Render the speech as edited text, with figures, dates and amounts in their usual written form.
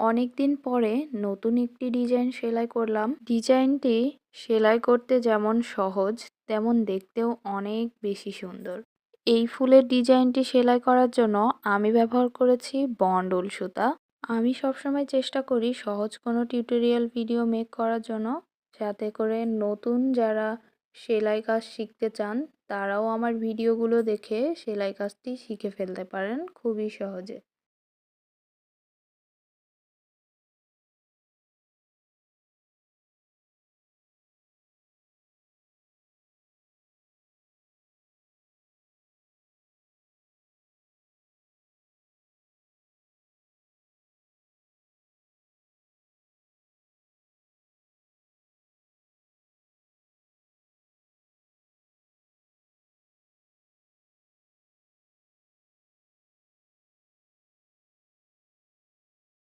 অনেকদিন পরে নতুন একটি ডিজাইন সেলাই করলাম। ডিজাইনটি সেলাই করতে যেমন সহজ তেমন দেখতেও অনেক বেশি সুন্দর। এই ফুলের ডিজাইনটি সেলাই করার জন্য আমি ব্যবহার করেছি বন্ড উল সুতা। আমি সবসময় চেষ্টা করি সহজ কোনো টিউটোরিয়াল ভিডিও মেক করার জন্য, যাতে করে নতুন যারা সেলাই কাজ শিখতে চান তারাও আমার ভিডিওগুলো দেখে সেলাই কাজটি শিখে ফেলতে পারেন খুবই সহজে।